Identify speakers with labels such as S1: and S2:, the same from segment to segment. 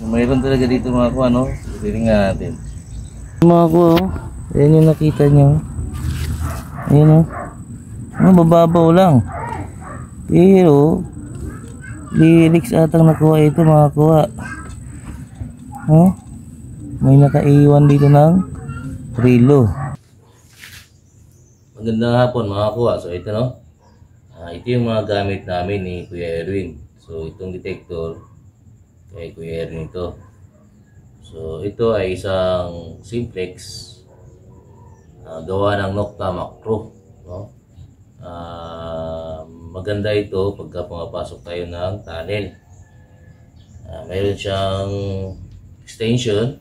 S1: mayroon talaga dito mga kuha, no? Titingnan natin. Mga kuha, oh. Ayan yung nakita nyo. Ayan, oh. Mababaw lang. Pero lyrics atang nakuha ito mga kuha. Oh, may nakaiwan dito ng relo. Magandang hapon mga kuha. So ito, no? Ito yung mga gamit namin ni Kuya Erwin. So itong detector kay Kuya Erwin ito. So ito ay isang simplex gawa ng Nokta Macro, no? Maganda ito pagka pumapasok tayo ng tunnel. Mayroon siyang extension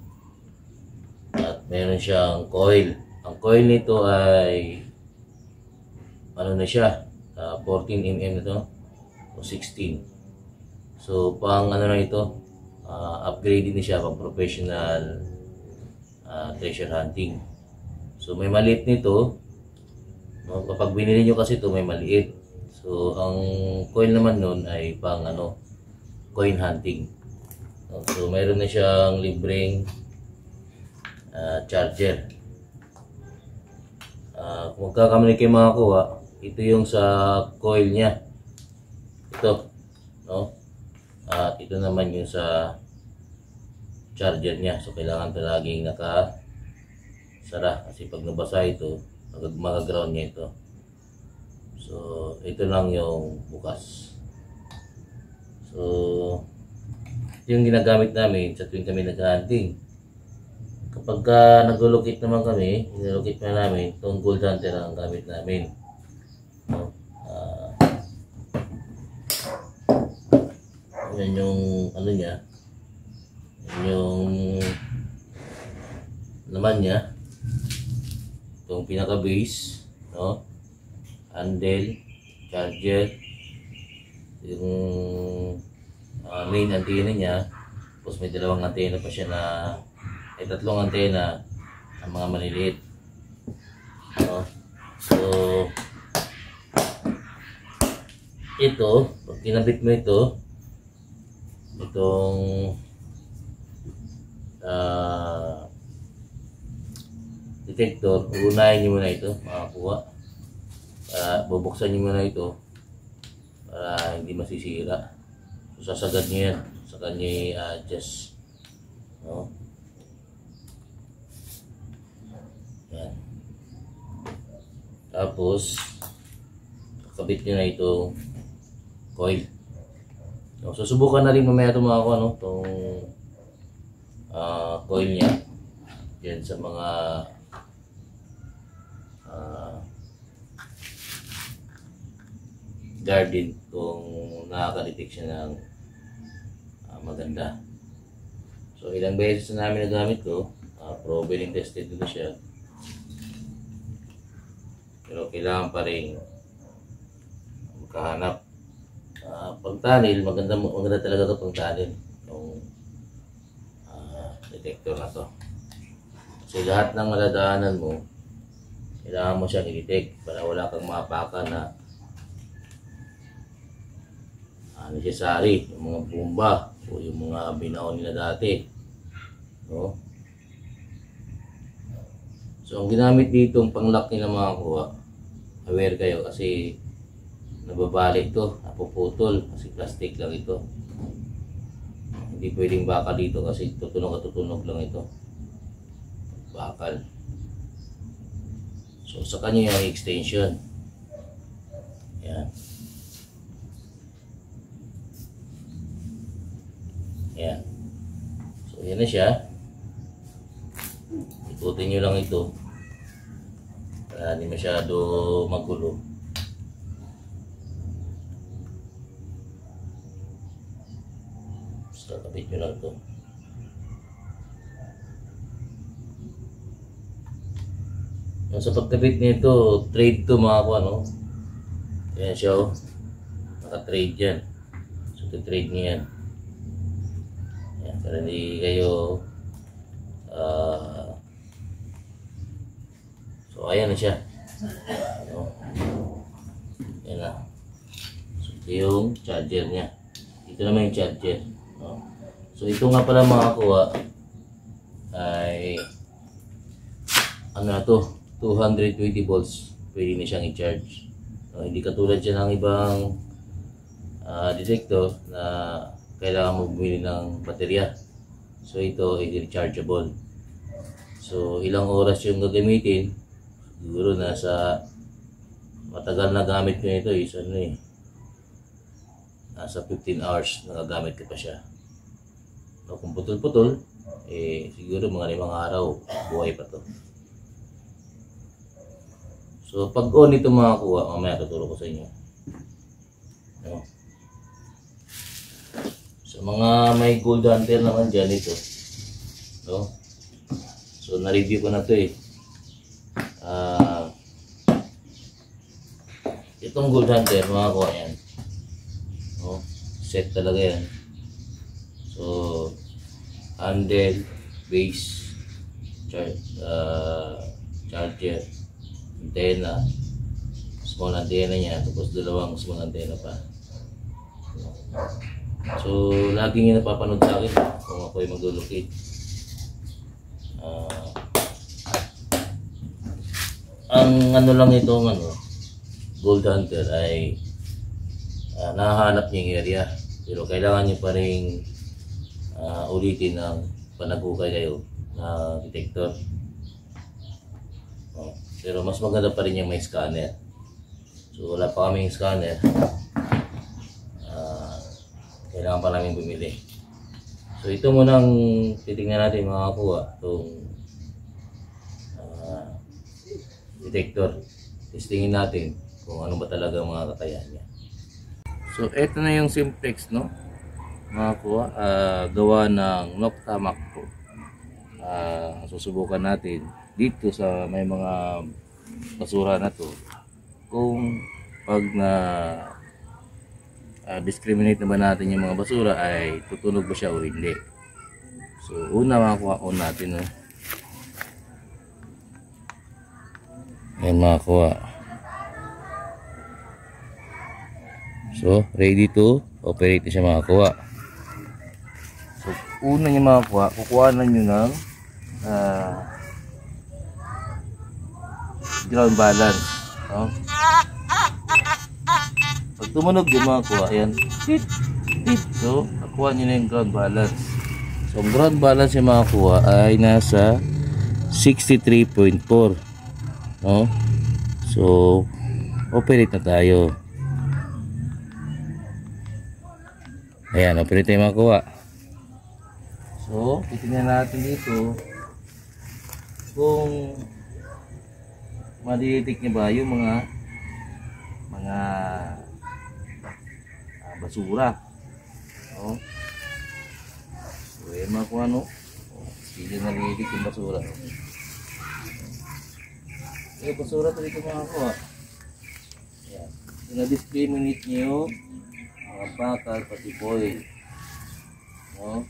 S1: at mayroon siyang coil. Ang coil nito ay ano na siya, 14 mm ito o 16. So pang ano na ito, upgrade din siya pang professional treasure hunting. So may maliit nito, no? Kapag binili nyo kasi ito may maliit. So ang coil naman nun ay pang ano, coin hunting. So mayroon na siyang libreng charger. Kung magkakamali kayo mga kuha, ito yung sa coil niya. Ito, no? At ito naman yung sa charger niya. So kailangan ito laging nakasara kasi pag nabasa ito, mag-ground niya ito. So ito lang yung bukas. So ito yung ginagamit namin sa tuwing kami nag-hunting. Kapag nag-locate naman kami, nilocate na namin, itong gold hunter ang gamit namin. No? Yan yung ano niya, yung laman niya, itong pinaka base, no? Handle, charger, yung main antenna niya, tapos may dalawang antena pa siya na ay tatlong antena ang mga maliliit, no? So ito, pag kinabit mo itong detector, unahin nyo muna ito makakuha. Bubuksan nyo muna ito para hindi masisira. So sasagad nyo yan sa kanya i-adjust, no? Yan. Tapos kakabit nyo na itong coil. So, susubukan na rin mamaya itong mga ano, itong coil niya yan sa mga garden kung nakaka-detect siya ng maganda. So ilang beses na namin nagamit ko, proven tested dito siya, pero kailangan pa rin makahanap. Pag tunnel, maganda talaga ito pang tunnel, yung detector na to. Kasi lahat ng madadaanan mo, kailangan mo siyang i-detect para wala kang maapakan na necessary, yung mga bomba o yung mga binaon nila dati, no? So ang ginamit dito, ang pang-lock nila mga kuha, aware kayo kasi nababalik ito, napuputol kasi plastic lang ito. Hindi pwedeng bakal dito kasi tutunog at tutunog lang ito, bakal. So sa kanya yung extension yan. Yan. So yan na siya. Ikutin nyo lang ito para hindi masyado magulo. Basta kapit nyo lang ito. Sa pagkabit nito, trade to mga kuha, no? Yan siya, oh. Naka-trade yan. So trade nyo yan. Yan, para hindi kayo so ayan na siya, ano? Yan na. So ito yung charger nya. Ito naman yung charger, no? So ito nga pala mga kuha ay ano na to, 220 volts pwede na siyang i-charge. So, hindi katulad siya ng ibang detector na kailangan mo bumili ng baterya. So ito ay rechargeable. So ilang oras yung gagamitin, siguro nasa matagal na gamit ko nito is ano eh, nasa 15 hours nagagamit ko pa siya. So, kung putol-putol, siguro mga 5 araw buhay pa to. So pag on ito mga kuha, mamaya tuturo ko sa inyo. No? So mga may gold hunter naman dyan ito. No? So na-review ko na to eh. Itong gold hunter mga kuha yan. No? Set talaga yan. So handle, base, charger, antena, small antenna niya, tapos dalawang small antenna pa. So lagi niya napapanood sa akin kung ako ay mag-locate. Ang ano lang itong gold hunter ay nahahanap niya yung area, pero kailangan niyo pa rin ulitin ng panagukay kayo na detector. Pero mas maganda pa rin yung may scanner. So wala pa kaming scanner. Kailangan pa namin bumili. So ito munang titingnan natin mga kuha. Itong detector. Testingin natin kung ano ba talaga mga kakayahan niya. So ito na yung simplex, no? Mga kuha. Gawa ng Nocta Mac Pro. Susubukan natin dito sa may mga basura na to kung pag na discriminate naman natin yung mga basura ay tutunog ba siya o hindi. So una makakuha on natin, no? Ayan makakuha. So ready to operate siya makakuha. So una niya makakuha, kukuha na nyo ng ground balance, no? Pag tumunog yung mga kuha, ayan, so nakuha nyo na yung ground balance. So ang ground balance yung mga kuha ay nasa 63.4, no? So operate na tayo. Ayan, operate tayo mga kuha. So titingnan natin dito kung madidetect niya ba yung mga basura. Oh. So yan mga kung ano, hindi na nalidetect yung basura. Basura ito dito mga kuha. Yan. Na-discriminate niyo mga bakal pati foil. No?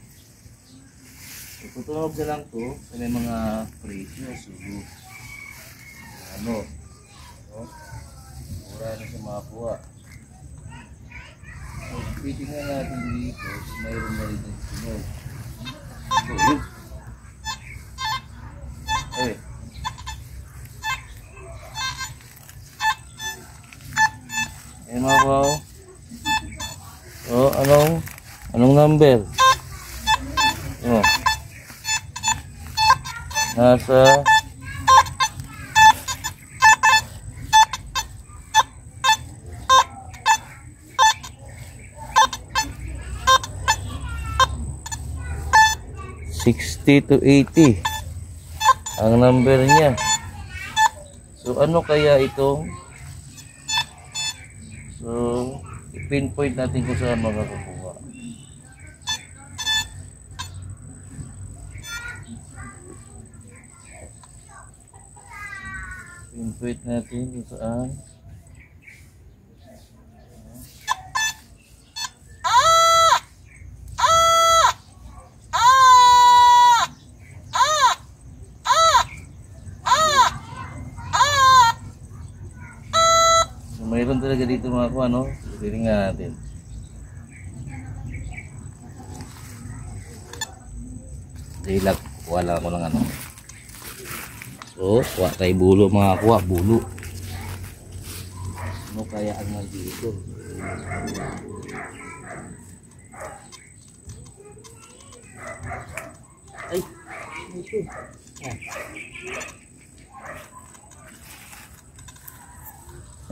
S1: Tutunog na lang to sa may mga precious. Ano? No? Mura na sa mga kuha. So, titingnan natin dito kung mayroon na rin yung sunog. So, yun. Ayan mga kuha. So, anong number? Oh. Nasa 60 to 80 ang number niya. So ano kaya itong, so i-pinpoint natin kung saan makakakuha. Pinpoint natin kung saan. Mayroon talaga dito mga kuha, no? Titingnan natin. Dilag, kuha lang ako ng ano. So, kuha tayo bulo mga kuha, bulo. Ano kaya ang nandito? Ay, ito.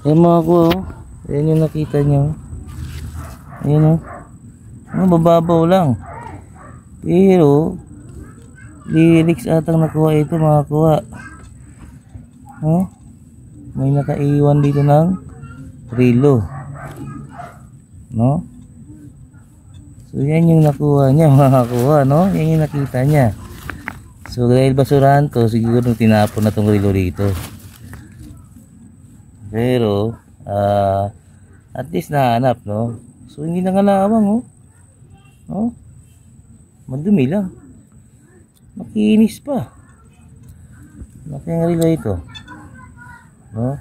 S1: Ayan mga kuha, oh. Ayan yung nakita nyo. Ayan o. Mababaw lang. Pero lyrics atang nakuha ito mga kuha. Oh, may nakaiwan dito ng relo. No? So yan yung nakuha niya mga kuha, no? Yan yung nakita niya. So dahil basurahan to, siguro tinapon na tong relo dito. Pero at least nahanap, no? So hindi na nga lawang, oh. Oh, madumi lang. Makinis pa. Laki ang relo ito, no?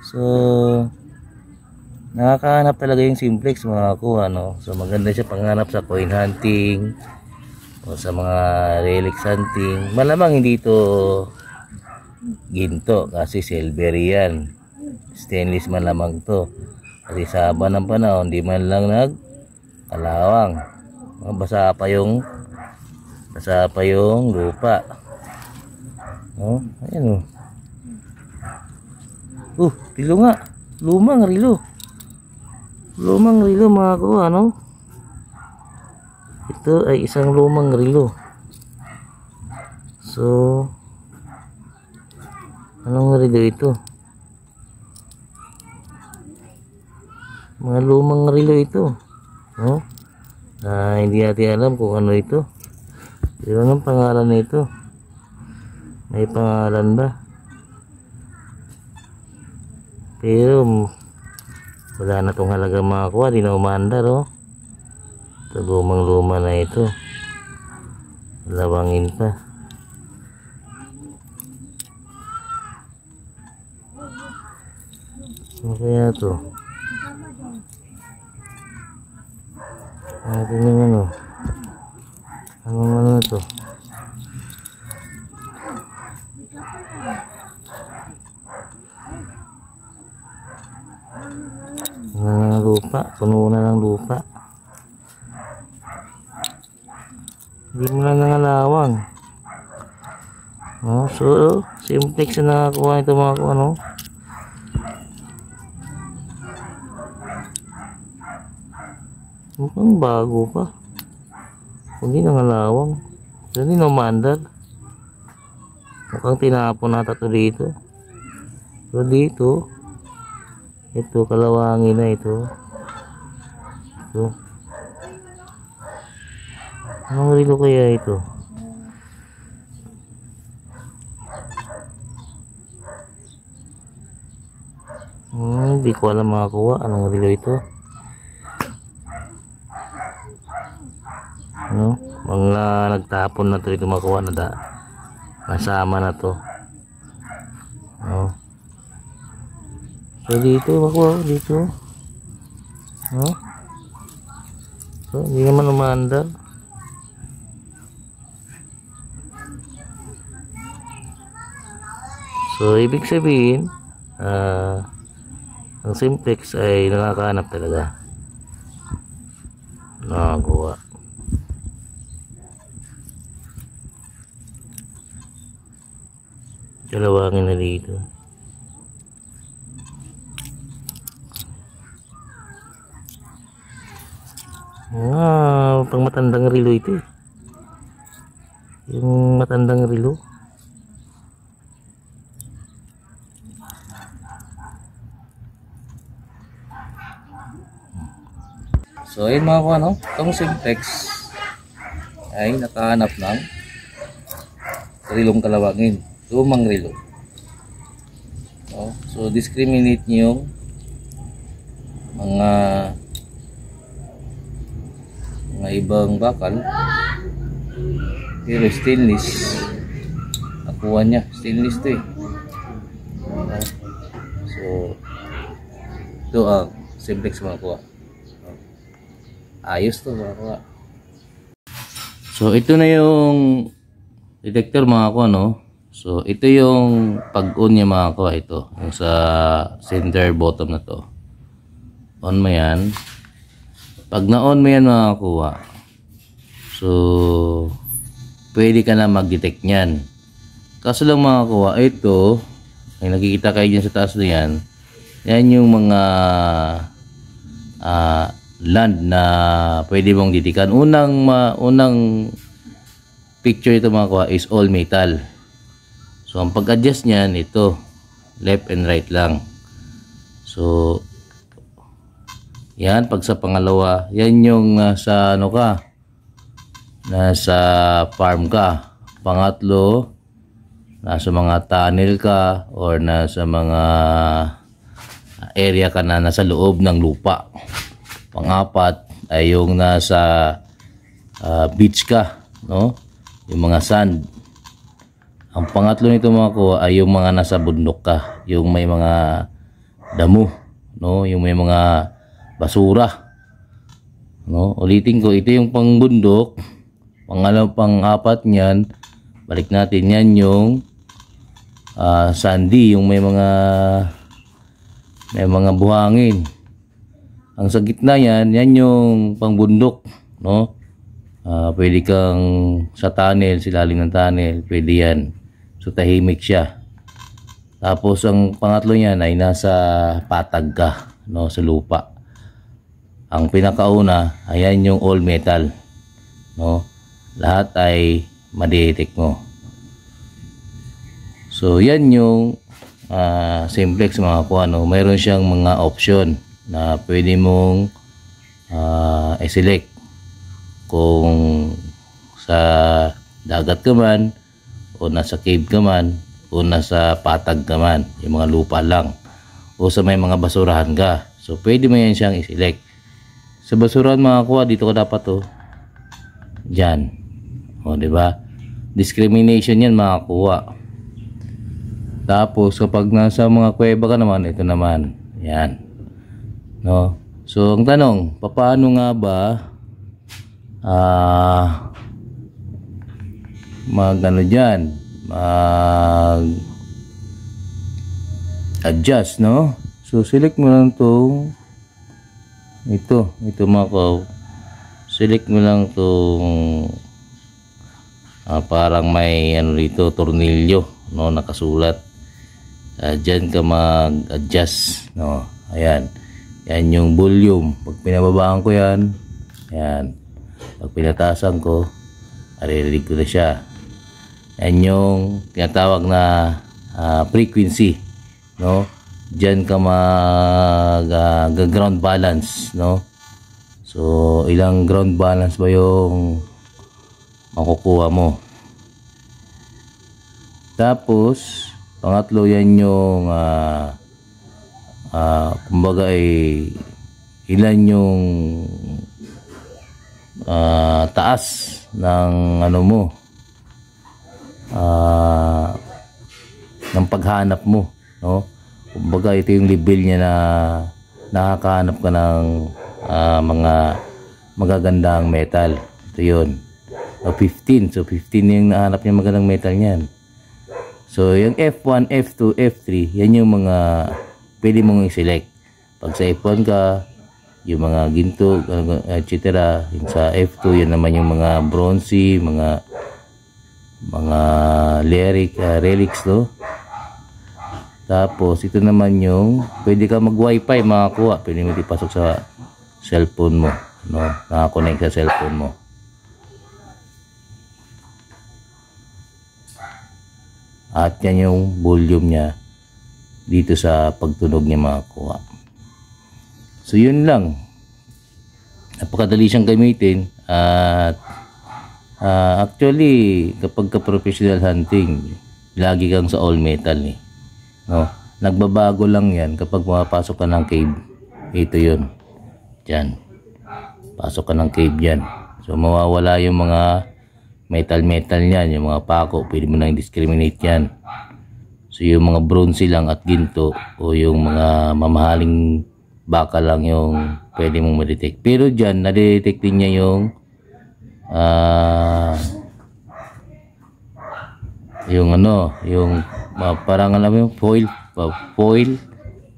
S1: So nakakahanap talaga yung simplex mga kuha, no? So maganda siya panghanap sa coin hunting o sa mga relics hunting. Malamang hindi ito ginto kasi silver yan. Stainless man lamang to. Kasi sa haba ng panahon di man lang nagkalawang. Basa pa yung lupa. Oh, ayan oh. Rilo nga. Lumang rilo. Lumang rilo mga kuha, no? Ito ay isang lumang rilo. So, anong rilo ito? Mga lumang rilo ito, no? Hindi natin alam kung ano ito. Pero anong pangalan nito? May pangalan ba? Pero wala na tong halaga mga kuha, di na umandar, oh. Ito lumang luma na ito. Lawangin pa. Ano kaya to? Natin yung ano. Anong ano na to? Lupa, puno na ng lupa. Hindi mo na nangalawang. Oh, so simplex na nakakuha ito mga kuha, no? Mukhang bago pa. Hindi nangalawang. Hindi namandad. Mukhang tinapon nata ito dito. So dito, ito kalawangin na ito. Ito. Anong relo kaya ito? Hindi ko alam mga kuha. Anong relo ito? Ano? Mga nagtapon na ito ito makuha na nasama na to. Oh. So dito makuha dito. Oh. So hindi naman umandar. So ibig sabihin ang simplex ay nakakahanap talaga. Nakakuha. Dalawangin na dito. Pang matandang relo ito eh. Yung matandang relo. So ayun mga kuha, no? Itong simplex ay nakahanap ng relong kalawangin. Lumang relo. So discriminate nyo yung mga ibang bakal. Pero stainless nakuha niya. Stainless to eh. So ito ang simplex mga kuha. Ayos to mga kuha. So ito na yung detector mga ko, no? So ito yung pag-on niya mga ko, ito yung sa center bottom na to. On mo yan. Pag na-on mo yan mga kuha, so pwede ka na mag-detect niyan. Kaso lang mga kuha, ito may nakikita kayo dyan sa taas na yan. Yan yung mga land na pwede mong ditikan. Unang picture ito mga kuha is all metal. So ang pag-adjust niyan, ito left and right lang. So yan, pag sa pangalawa, yan yung nasa ano ka, nasa farm ka. Pangatlo, nasa mga tunnel ka or nasa mga area ka na nasa loob ng lupa. Pangapat ay yung nasa beach ka, no? Yung mga sand. Ang pangatlo nito mga ko ay yung mga nasa bundok ka, yung may mga damo, no? Yung may mga basura, no? Ulitin ko, ito yung pangbundok. Pang-apat niyan, balik natin, yan yung sandy, yung may mga buhangin. Ang sa gitna yan yung pangbundok, no? Pwede kang sa tunnel, silalim ng tunnel, pwede yan. So tahimik siya. Tapos ang pangatlo niyan ay nasa patag ka, no? Sa lupa. Ang pinakauna, ayan yung all metal, no? Lahat ay ma-detect mo. So yan yung simplex mga kuha, no? Mayroon siyang mga option na pwede mong i-select kung sa dagat ka man, o nasa cave ka man, o nasa patag ka man, yung mga lupa lang, o sa may mga basurahan ka. So pwede mo yan siyang i-select. Sa basurahan mga kuha, dito ka dapat to. Diyan. O, diba? Discrimination yan mga kuha. Tapos kapag nasa mga kuweba ka naman, ito naman. Yan. No? So ang tanong, paano nga ba adjust, no? So select mo lang tong ito mga ko, select mo lang tong parang may ano dito, tornilyo, no, nakasulat. Dyan ka mag-adjust, no? Ayan, yan yung volume. Pag pinababaan ko yan, ayan, pag pinataasan ko, aririnig ko na siya. Yan yung tinatawag na frequency, no? Diyan ka ground balance, no? So ilang ground balance ba yung makukuha mo? Tapos pangatlo, yan yung kumbaga ay ilan yung taas ng ano mo, ng paghanap mo, no? Kumbaga ito yung level niya na nakakahanap ka ng mga magagandang metal. Ito yun, 15. So 15 yung nahanap niya magandang metal niyan. So yung F1, F2, F3, yan yung mga pwede mong i-select. Pag sa F1 ka, yung mga ginto, etc. Yung sa F2, yan naman yung mga bronzy, mga relics, no? Tapos ito naman yung pwede ka mag-wifi mga kuha, pwede mo ipasok sa cellphone mo, no? Naka-connect sa cellphone mo. At yan yung volume niya dito sa pagtunog niya mga kuha. So yun lang, napakadali siyang gamitin. At actually kapag ka professional hunting, lagi kang sa all metal, no? Nagbabago lang yan kapag mapasok ka ng cave. Ito yun, dyan, pasok ka ng cave dyan. So mawawala yung mga metal niyan, yung mga pako, pwede mo nang discriminate yan. So yung mga bronze lang at ginto, o yung mga mamahaling baka lang yung pwede mong ma-detect. Pero dyan, nadetect din niya yung yung parang alam mo yung foil,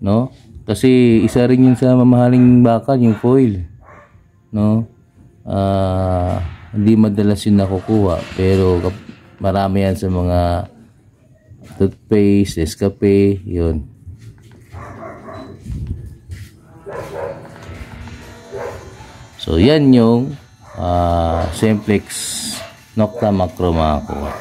S1: no? Kasi isa rin yun sa mamahaling bakal, yung foil, no? Hindi madalas yun nakukuha, pero marami yan sa mga toothpaste, Nescafe, yun. So yan yung Simplex Nocta Macro mga kuha.